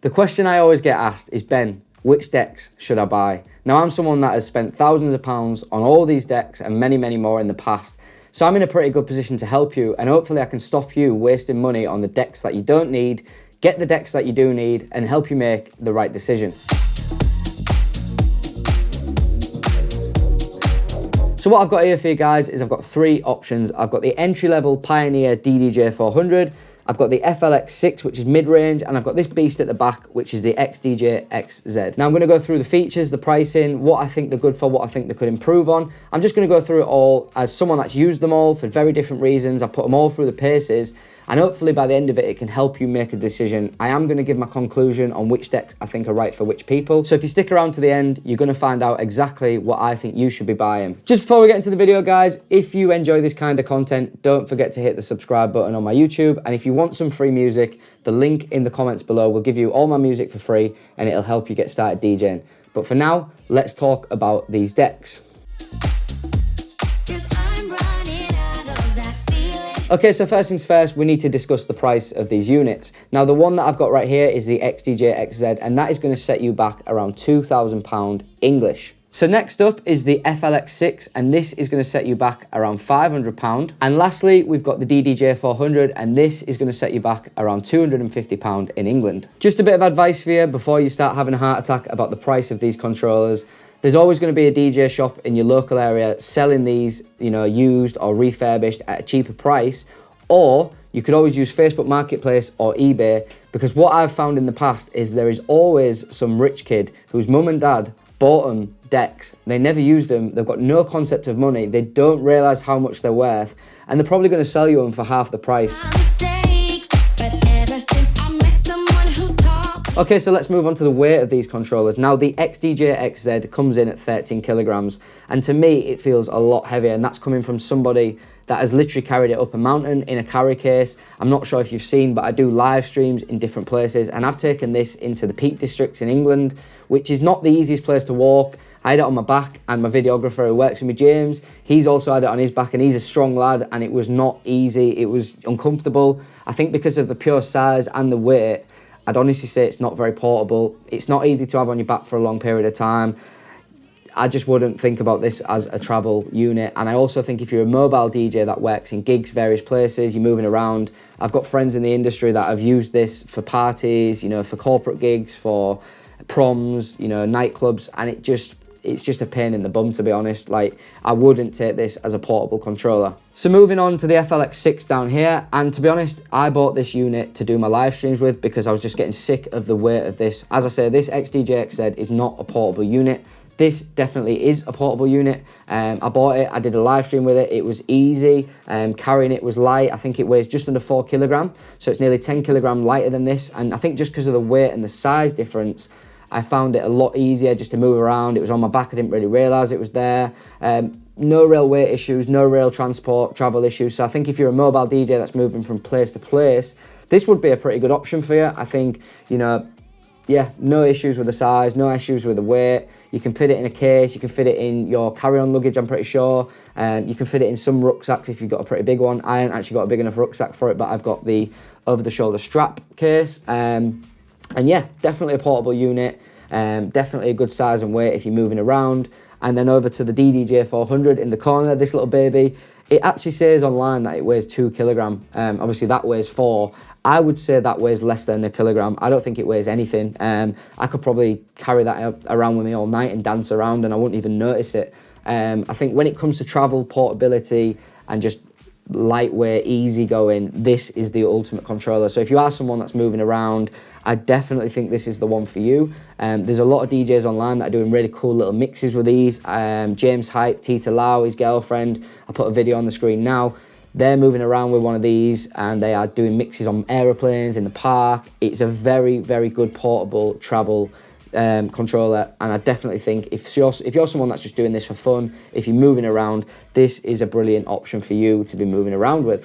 The question I always get asked is, Ben, which decks should I buy? Now, I'm someone that has spent thousands of pounds on all these decks and many, many more in the past. So I'm in a pretty good position to help you, and hopefully I can stop you wasting money on the decks that you don't need, get the decks that you do need, and help you make the right decision. So what I've got here for you guys is I've got three options. I've got the entry-level Pioneer DDJ 400, I've got the FLX 6, which is mid-range, and I've got this beast at the back, which is the XDJ XZ. Now I'm going to go through the features, the pricing, what I think they're good for, what I think they could improve on. I'm just going to go through it all as someone that's used them all for very different reasons. I put them all through the paces, and hopefully by the end of it, it can help you make a decision. I am going to give my conclusion on which decks I think are right for which people. So if you stick around to the end, you're going to find out exactly what I think you should be buying. Just before we get into the video, guys, if you enjoy this kind of content, don't forget to hit the subscribe button on my YouTube. And if you want some free music, the link in the comments below will give you all my music for free, and it'll help you get started DJing. But for now, let's talk about these decks. Okay, so first things first, we need to discuss the price of these units. Now, the one that I've got right here is the XDJ XZ, and that is going to set you back around £2,000 English. So next up is the FLX 6, and this is going to set you back around £500. And lastly, we've got the DDJ 400, and this is going to set you back around £250 in England. Just a bit of advice for you before you start having a heart attack about the price of these controllers. There's always going to be a DJ shop in your local area selling these, you know, used or refurbished at a cheaper price, or you could always use Facebook Marketplace or eBay, because what I've found in the past is there is always some rich kid whose mum and dad bought them decks, they never used them, they've got no concept of money, they don't realise how much they're worth, and they're probably going to sell you them for half the price. Okay, so let's move on to the weight of these controllers. Now, the XDJ XZ comes in at 13 kilograms, and to me, it feels a lot heavier, and that's coming from somebody that has literally carried it up a mountain in a carry case. I'm not sure if you've seen, but I do live streams in different places, and I've taken this into the Peak Districts in England, which is not the easiest place to walk. I had it on my back, and my videographer who works with me, James, he's also had it on his back, and he's a strong lad, and it was not easy. It was uncomfortable. I think because of the pure size and the weight, I'd honestly say it's not very portable. It's not easy to have on your back for a long period of time. I just wouldn't think about this as a travel unit. And I also think if you're a mobile DJ that works in gigs, various places, you're moving around. I've got friends in the industry that have used this for parties, you know, for corporate gigs, for proms, you know, nightclubs, and it's just a pain in the bum, to be honest. Like, I wouldn't take this as a portable controller. So moving on to the FLX 6 down here, and to be honest, I bought this unit to do my live streams with because I was just getting sick of the weight of this. As I say, this XDJ XZ is not a portable unit. This definitely is a portable unit. I bought it, I did a live stream with it, it was easy, carrying it was light. I think it weighs just under 4 kilogram, so it's nearly 10 kilogram lighter than this, and I think just because of the weight and the size difference, I found it a lot easier just to move around. It was on my back, I didn't really realise it was there. No real weight issues, no real transport, travel issues. So I think if you're a mobile DJ that's moving from place to place, this would be a pretty good option for you. I think, you know, yeah, no issues with the size, no issues with the weight. You can fit it in a case, you can fit it in your carry-on luggage, I'm pretty sure. You can fit it in some rucksacks if you've got a pretty big one. I ain't actually got a big enough rucksack for it, but I've got the over-the-shoulder strap case. And yeah, definitely a portable unit, definitely a good size and weight if you're moving around. And then over to the DDJ 400 in the corner, this little baby. It actually says online that it weighs 2 kilogram. Obviously that weighs 4. I would say that weighs less than a kilogram. I don't think it weighs anything. I could probably carry that around with me all night and dance around and I wouldn't even notice it. I think when it comes to travel, portability, and just lightweight, easy going, this is the ultimate controller. So if you are someone that's moving around, I definitely think this is the one for you. There's a lot of DJs online that are doing really cool little mixes with these. James Hype, Tita Lau, his girlfriend, I put a video on the screen now. They're moving around with one of these and they are doing mixes on aeroplanes, in the park. It's a very, very good portable travel controller, and I definitely think if you're someone that's just doing this for fun, if you're moving around, this is a brilliant option for you to be moving around with.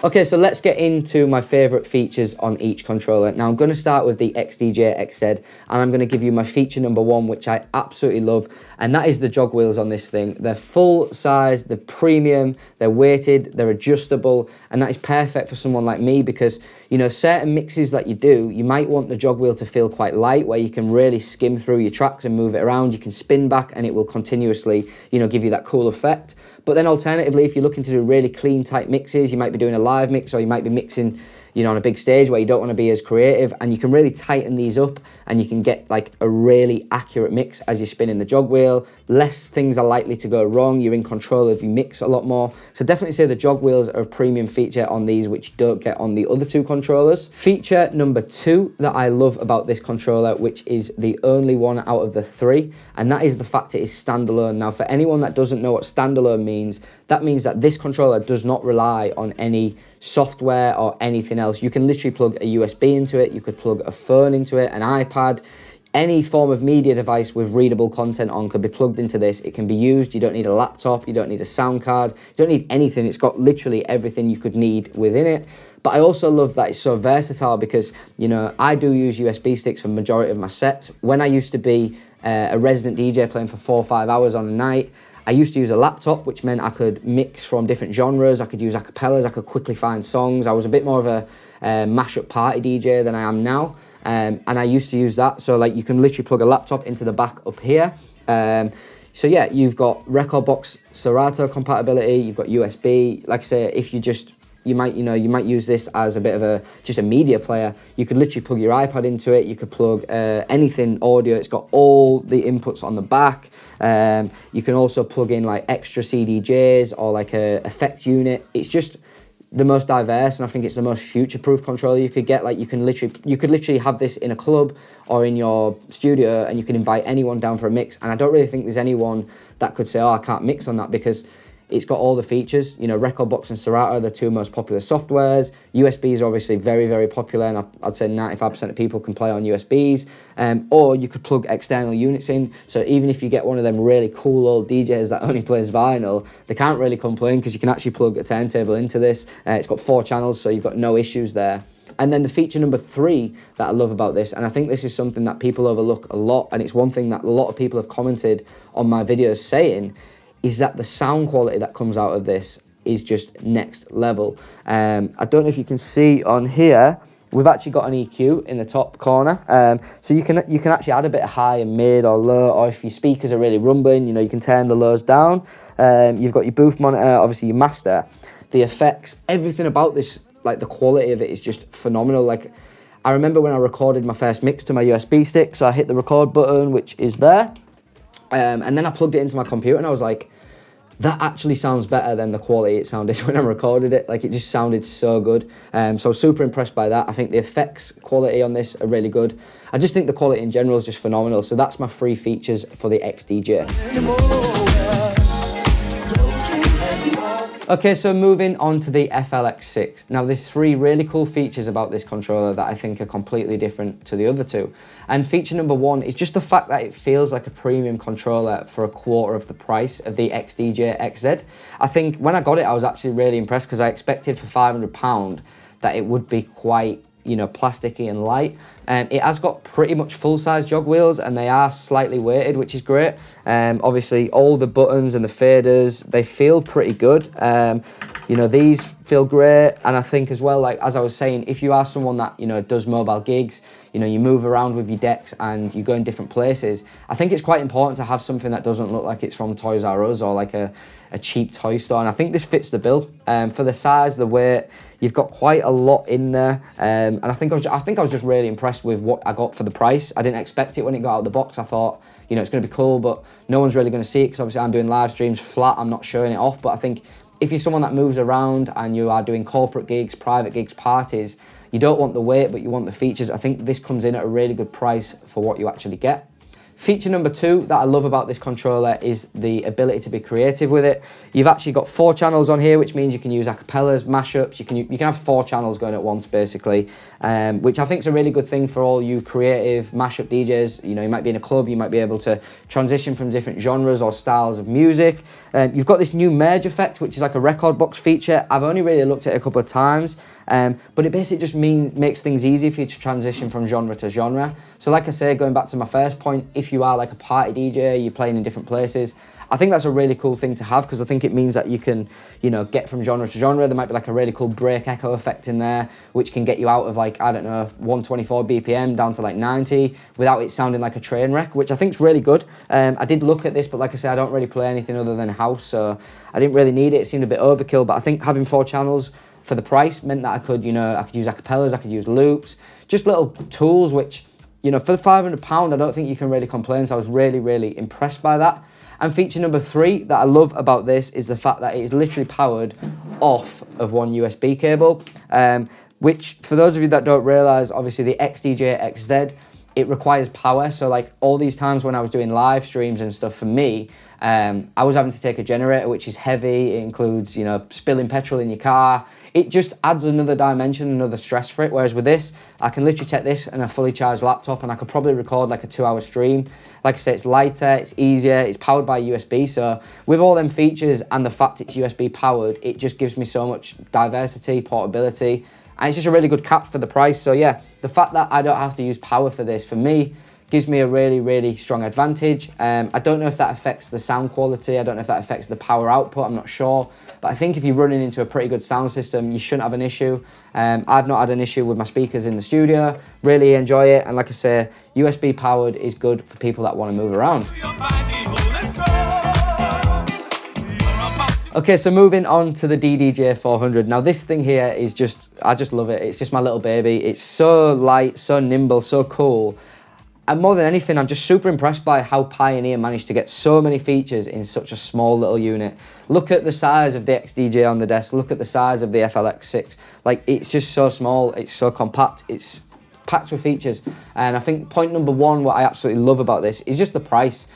Okay, so let's get into my favorite features on each controller. Now I'm going to start with the XDJ XZ, and I'm going to give you my feature number one, which I absolutely love, and that is the jog wheels on this thing. They're full size, they're premium, they're weighted, they're adjustable, and that is perfect for someone like me because, you know, certain mixes that you do, you might want the jog wheel to feel quite light, where you can really skim through your tracks and move it around. You can spin back and it will continuously, you know, give you that cool effect. But then alternatively, if you're looking to do really clean, tight mixes, you might be doing a live mix, or you might be mixing, you know, on a big stage where you don't want to be as creative, and you can really tighten these up and you can get like a really accurate mix as you're spinning the jog wheel. Less things are likely to go wrong. You're in control of your mix a lot more. So definitely say the jog wheels are a premium feature on these, which you don't get on the other two controllers. Feature number two that I love about this controller, which is the only one out of the three, and that is the fact it is standalone. Now, for anyone that doesn't know what standalone means, that means that this controller does not rely on any software or anything else. You can literally plug a USB into it, you could plug a phone into it, an iPad, any form of media device with readable content on could be plugged into this. It can be used. You don't need a laptop, you don't need a sound card, you don't need anything. It's got literally everything you could need within it. But I also love that it's so versatile because, you know, I do use USB sticks for the majority of my sets. When I used to be a resident DJ playing for 4 or 5 hours on a night, I used to use a laptop, which meant I could mix from different genres. I could use acapellas. I could quickly find songs. I was a bit more of a mashup party DJ than I am now. And I used to use that. So like you can literally plug a laptop into the back up here. So yeah, you've got Rekordbox Serato compatibility. You've got USB. Like I say, if you might use this as a bit of just a media player. You could literally plug your iPad into it. You could plug anything audio. It's got all the inputs on the back. You can also plug in like extra CDJs or like a effect unit. It's just the most diverse, and I think it's the most future-proof controller you could get. Like you could literally have this in a club or in your studio, and you can invite anyone down for a mix. And I don't really think there's anyone that could say, "Oh, I can't mix on that," because it's got all the features. You know, Rekordbox and Serato are the two most popular softwares. USBs are obviously very, very popular, and I'd say 95% of people can play on USBs. Or you could plug external units in. So even if you get one of them really cool old DJs that only plays vinyl, they can't really complain because you can actually plug a turntable into this. It's got 4 channels, so you've got no issues there. And then the feature number 3 that I love about this, and I think this is something that people overlook a lot, and it's one thing that a lot of people have commented on my videos saying, is that the sound quality that comes out of this is just next level. I don't know if you can see on here, we've actually got an EQ in the top corner. So you can actually add a bit of high and mid or low, or if your speakers are really rumbling, you know, you can turn the lows down. You've got your booth monitor, obviously your master, the effects, everything about this, like the quality of it is just phenomenal. Like I remember when I recorded my first mix to my USB stick, so I hit the record button, which is there. And then I plugged it into my computer and I was like, that actually sounds better than the quality it sounded when I recorded it. Like it just sounded so good. So super impressed by that. I think the effects quality on this are really good. I just think the quality in general is just phenomenal. So that's my 3 features for the XDJ. Okay, so moving on to the FLX6. Now there's 3 really cool features about this controller that I think are completely different to the other 2. And feature number 1 is just the fact that it feels like a premium controller for a quarter of the price of the XDJ XZ. I think when I got it, I was actually really impressed because I expected for £500 that it would be quite, you know, plasticky and light. It has got pretty much full-size jog wheels and they are slightly weighted, which is great. Obviously, all the buttons and the faders, they feel pretty good. You know, these feel great. And I think as well, like, as I was saying, if you are someone that, you know, does mobile gigs, you know, you move around with your decks and you go in different places, I think it's quite important to have something that doesn't look like it's from Toys R Us or like a cheap toy store. And I think this fits the bill. For the size, the weight, you've got quite a lot in there. And I think I was just really impressed with what I got for the price. I didn't expect it when it got out of the box. I thought, you know, it's going to be cool, but no one's really going to see it because obviously I'm doing live streams flat. I'm not showing it off. But I think if you're someone that moves around and you are doing corporate gigs, private gigs, parties, you don't want the weight, but you want the features. I think this comes in at a really good price for what you actually get. Feature number 2 that I love about this controller is the ability to be creative with it. You've actually got 4 channels on here, which means you can use acapellas, mashups. You can have 4 channels going at once, basically, which I think is a really good thing for all you creative mashup DJs. You know, you might be in a club, you might be able to transition from different genres or styles of music. You've got this new merge effect, which is like a Rekordbox feature. I've only really looked at it a couple of times, but it basically just makes things easy for you to transition from genre to genre. So like I say, going back to my first point, if you are like a party DJ, you're playing in different places, I think that's a really cool thing to have, because I think it means that you can, you know, get from genre to genre. There might be like a really cool break echo effect in there, which can get you out of like, I don't know, 124 BPM down to like 90 without it sounding like a train wreck, which I think is really good. I did look at this, but like I said, I don't really play anything other than house, so I didn't really need it. It seemed a bit overkill, but I think having 4 channels for the price meant that I could, you know, I could use acapellas, I could use loops, just little tools, which, you know, for the £500, I don't think you can really complain. So I was really, really impressed by that. And feature number 3 that I love about this is the fact that it is literally powered off of one USB cable, which, for those of you that don't realise, obviously the XDJ XZ, it requires power. So like all these times when I was doing live streams and stuff, for me, I was having to take a generator, which is heavy. It includes, you know, spilling petrol in your car. It just adds another dimension, another stress for it. Whereas with this, I can literally take this and a fully charged laptop, and I could probably record like a 2-hour stream. Like I say, it's lighter, it's easier, it's powered by USB. So with all them features and the fact it's USB powered, it just gives me so much diversity, portability, and it's just a really good cap for the price. So yeah, the fact that I don't have to use power for this, for me, gives me a really, really strong advantage. I don't know if that affects the sound quality. I don't know if that affects the power output. I'm not sure. But I think if you're running into a pretty good sound system, you shouldn't have an issue. I've not had an issue with my speakers in the studio. Really enjoy it. And like I say, USB powered is good for people that want to move around. Okay, so moving on to the DDJ 400. Now this thing here is just, I just love it. It's just my little baby. It's so light, so nimble, so cool. And more than anything, I'm just super impressed by how Pioneer managed to get so many features in such a small little unit. Look at the size of the XDJ on the desk. Look at the size of the FLX 6. Like, it's just so small. It's so compact. It's packed with features. And I think point number 1, what I absolutely love about this is just the price.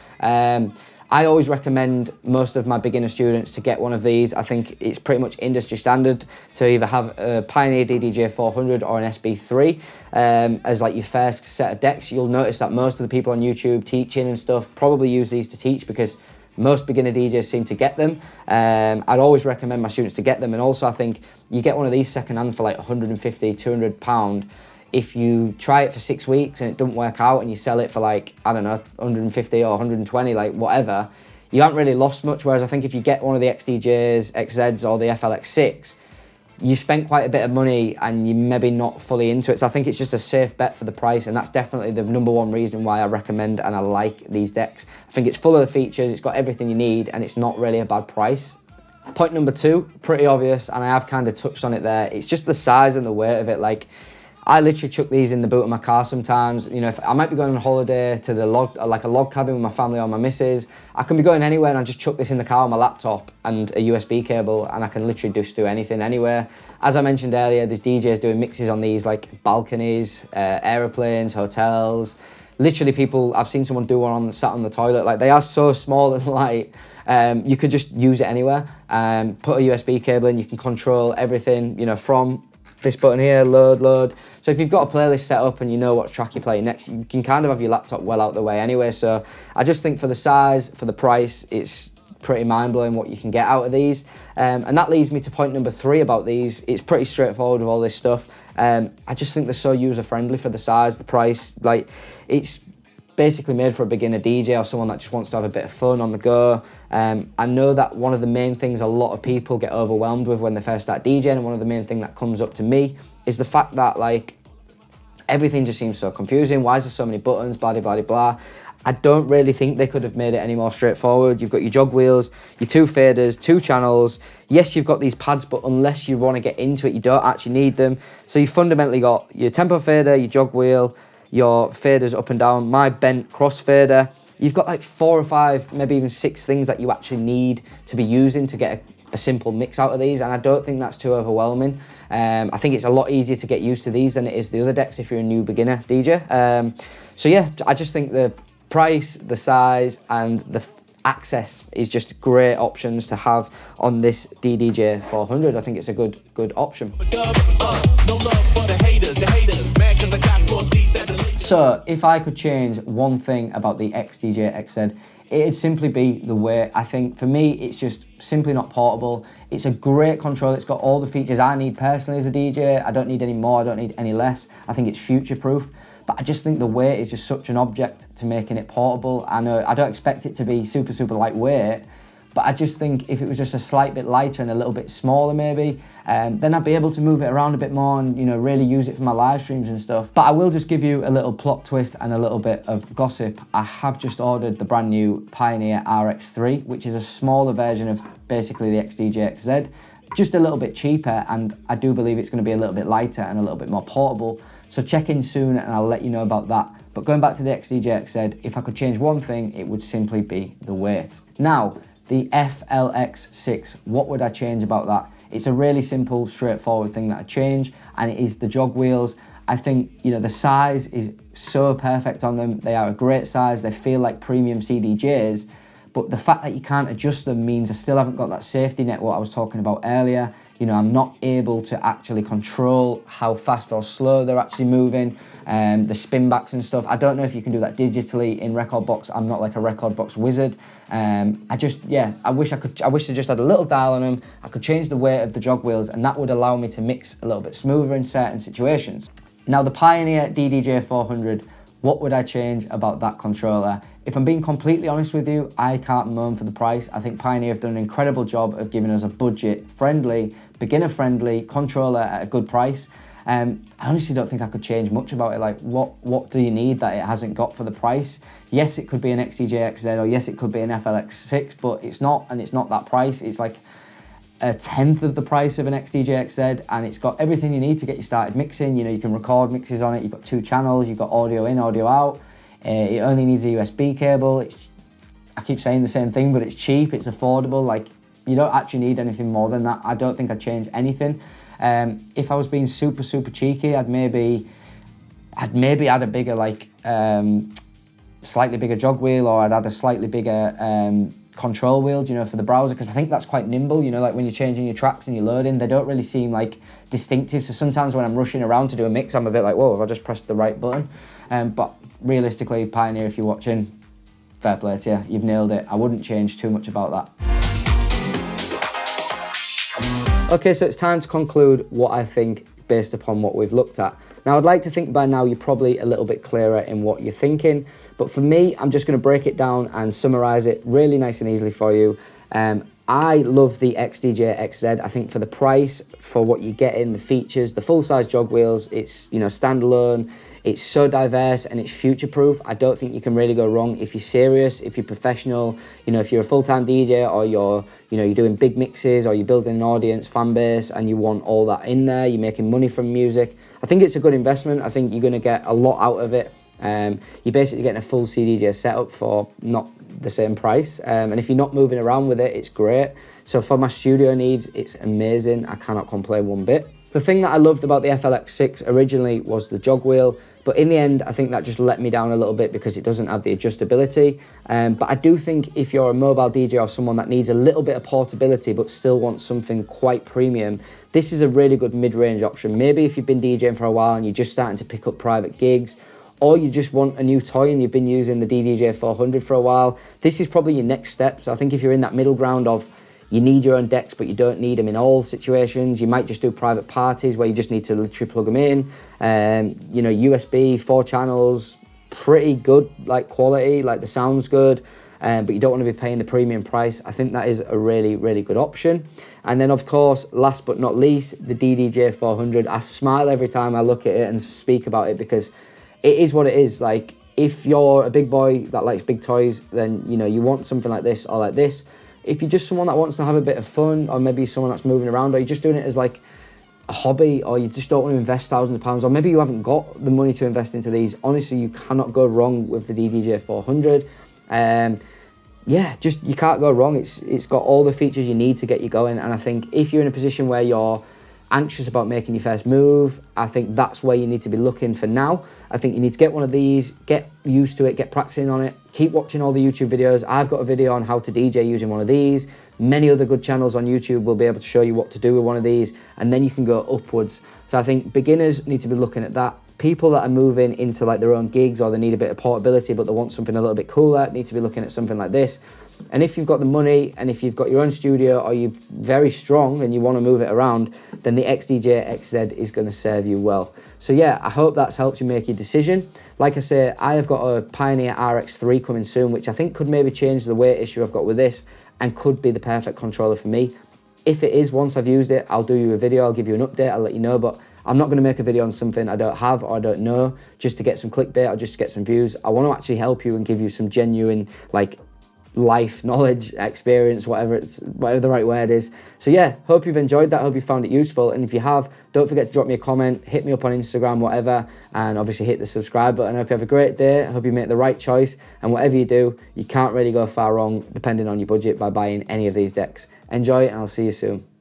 I always recommend most of my beginner students to get one of these. I think it's pretty much industry standard to either have a Pioneer DDJ 400 or an SB3 as like your first set of decks. You'll notice that most of the people on YouTube teaching and stuff probably use these to teach, because most beginner DJs seem to get them. I'd always recommend my students to get them. And also I think you get one of these secondhand for like £150, £200. If you try it for 6 weeks and it doesn't work out and you sell it for like, I don't know, 150 or 120, like whatever, you haven't really lost much. Whereas I think if you get one of the XDJs, XZs or the FLX6, you spent quite a bit of money and you're maybe not fully into it. So I think it's just a safe bet for the price, and that's definitely the number 1 reason why I recommend and I like these decks. I think it's full of the features, it's got everything you need, and it's not really a bad price. Point number 2, pretty obvious, and I have kind of touched on it there. It's just the size and the weight of it. Like, I literally chuck these in the boot of my car sometimes. You know, if I might be going on holiday to the like a log cabin with my family or my missus, I can be going anywhere and I just chuck this in the car on my laptop and a USB cable, and I can literally just do anything anywhere. As I mentioned earlier, there's DJs doing mixes on these, like balconies, aeroplanes, hotels. Literally people, I've seen someone do one sat on the toilet. Like, they are so small and light. You could just use it anywhere. Put a USB cable in, you can control everything, you know, from this button here, load. So if you've got a playlist set up and you know what track you're playing next, you can kind of have your laptop well out the way anyway. So I just think for the size, for the price, it's pretty mind-blowing what you can get out of these. And that leads me to point number 3 about these. It's pretty straightforward with all this stuff. I just think they're so user-friendly for the size, the price. Like, it's basically made for a beginner DJ or someone that just wants to have a bit of fun on the go. I know that one of the main things a lot of people get overwhelmed with when they first start DJing, and one of the main things that comes up to me is the fact that, like, everything just seems so confusing. Why is there so many buttons, blah, blah, blah, blah. I don't really think they could have made it any more straightforward. You've got your jog wheels, your 2 faders, 2 channels. Yes, you've got these pads, but unless you want to get into it, you don't actually need them. So you've fundamentally got your tempo fader, your jog wheel, your faders up and down, my bent crossfader. You've got like 4 or 5, maybe even 6 things that you actually need to be using to get a simple mix out of these, and I don't think that's too overwhelming. I think it's a lot easier to get used to these than it is the other decks if you're a new beginner DJ. So yeah, I just think the price, the size, and the access is just great options to have on this DDJ 400. I think it's a good option. So if I could change one thing about the XDJ XZ, it'd simply be the weight. I think for me, it's just simply not portable. It's a great controller. It's got all the features I need personally as a DJ. I don't need any more, I don't need any less. I think it's future-proof. But I just think the weight is just such an object to making it portable. I know I don't expect it to be super, super lightweight, but I just think if it was just a slight bit lighter and a little bit smaller maybe, then I'd be able to move it around a bit more and, you know, really use it for my live streams and stuff. But I will just give you a little plot twist and a little bit of gossip. I have just ordered the brand new Pioneer RX3, which is a smaller version of basically the XDJ XZ, just a little bit cheaper, and I do believe it's going to be a little bit lighter and a little bit more portable. So check in soon and I'll let you know about that. But going back to the XDJ XZ, if I could change one thing, it would simply be the weight. Now, the FLX6, what would I change about that? It's a really simple, straightforward thing that I change, and it is the jog wheels. I think, you know, the size is so perfect on them. They are a great size. They feel like premium CDJs, but the fact that you can't adjust them means I still haven't got that safety net, what I was talking about earlier. You know, I'm not able to actually control how fast or slow they're actually moving, the spin backs and stuff. I don't know if you can do that digitally in Rekordbox. I'm not like a Rekordbox wizard. I wish I just had a little dial on them. I could change the weight of the jog wheels, and that would allow me to mix a little bit smoother in certain situations. Now, the Pioneer DJ 400, what would I change about that controller? If I'm being completely honest with you, I can't moan for the price. I think Pioneer have done an incredible job of giving us a budget-friendly, beginner-friendly controller at a good price. I honestly don't think I could change much about it. Like, what do you need that it hasn't got for the price? Yes, it could be an XDJ XZ, or yes, it could be an FLX6, but it's not, and it's not that price. It's like a tenth of the price of an XDJ XZ, and it's got everything you need to get you started mixing. You know, you can record mixes on it. You've got 2 channels. You've got audio in, audio out. It only needs a USB cable. I keep saying the same thing, but it's cheap. It's affordable. Like, you don't actually need anything more than that. I don't think I'd change anything. If I was being super, super cheeky, I'd maybe add a bigger, like, slightly bigger jog wheel, or I'd add a slightly bigger control wheel, you know, for the browser, because I think that's quite nimble. You know, like when you're changing your tracks and you're loading, they don't really seem like distinctive. So sometimes when I'm rushing around to do a mix, I'm a bit like, whoa, have I just pressed the right button? But realistically, Pioneer, if you're watching, fair play to you, you've nailed it. I wouldn't change too much about that. Okay, so it's time to conclude what I think based upon what we've looked at. Now, I'd like to think by now you're probably a little bit clearer in what you're thinking, but for me, I'm just going to break it down and summarize it really nice and easily for you. I love the XDJ XZ. I think for the price, for what you get in, the features, the full-size jog wheels, it's, you know, standalone, it's so diverse and it's future-proof. I don't think you can really go wrong if you're serious, if you're professional, you know, if you're a full-time DJ, or you're doing big mixes, or you're building an audience, fan base, and you want all that in there, you're making money from music. I think it's a good investment. I think you're going to get a lot out of it. You're basically getting a full CDJ setup for not the same price. And if you're not moving around with it, it's great. So for my studio needs, it's amazing. I cannot complain one bit. The thing that I loved about the FLX6 originally was the jog wheel, but in the end, I think that just let me down a little bit because it doesn't have the adjustability. But I do think if you're a mobile DJ or someone that needs a little bit of portability but still wants something quite premium, this is a really good mid-range option. Maybe if you've been DJing for a while and you're just starting to pick up private gigs, or you just want a new toy and you've been using the DDJ 400 for a while, this is probably your next step. So I think if you're in that middle ground of you need your own decks, but you don't need them in all situations, you might just do private parties where you just need to literally plug them in. You know, USB, 4 channels, pretty good, like quality, like the sound's good, but you don't want to be paying the premium price. I think that is a really, really good option. And then, of course, last but not least, the DDJ 400. I smile every time I look at it and speak about it because it is what it is. Like, if you're a big boy that likes big toys, then, you know, you want something like this or like this. If you're just someone that wants to have a bit of fun, or maybe someone that's moving around, or you're just doing it as like a hobby, or you just don't want to invest thousands of pounds, or maybe you haven't got the money to invest into these, honestly, you cannot go wrong with the DDJ 400. Yeah, just you can't go wrong. It's got all the features you need to get you going. And I think if you're in a position where you're anxious about making your first move, I think that's where you need to be looking for now. I think you need to get one of these, get used to it, get practicing on it, keep watching all the YouTube videos. I've got a video on how to DJ using one of these. Many other good channels on YouTube will be able to show you what to do with one of these, and then you can go upwards. So I think beginners need to be looking at that. People that are moving into like their own gigs, or they need a bit of portability but they want something a little bit cooler, need to be looking at something like this. And if you've got the money and if you've got your own studio, or you're very strong and you want to move it around, then the XDJ XZ is going to serve you well. So yeah, I hope that's helped you make your decision. Like I say, I have got a Pioneer RX3 coming soon, which I think could maybe change the weight issue I've got with this and could be the perfect controller for me. If it is, once I've used it, I'll do you a video, I'll give you an update, I'll let you know, but I'm not going to make a video on something I don't have or I don't know just to get some clickbait or just to get some views. I want to actually help you and give you some genuine like life knowledge, experience, whatever the right word is. So yeah, hope you've enjoyed that, hope you found it useful, and if you have, don't forget to drop me a comment, hit me up on Instagram, whatever, and obviously hit the subscribe button. I hope you have a great day, I hope you make the right choice, and whatever you do, you can't really go far wrong depending on your budget by buying any of these decks. Enjoy, and I'll see you soon.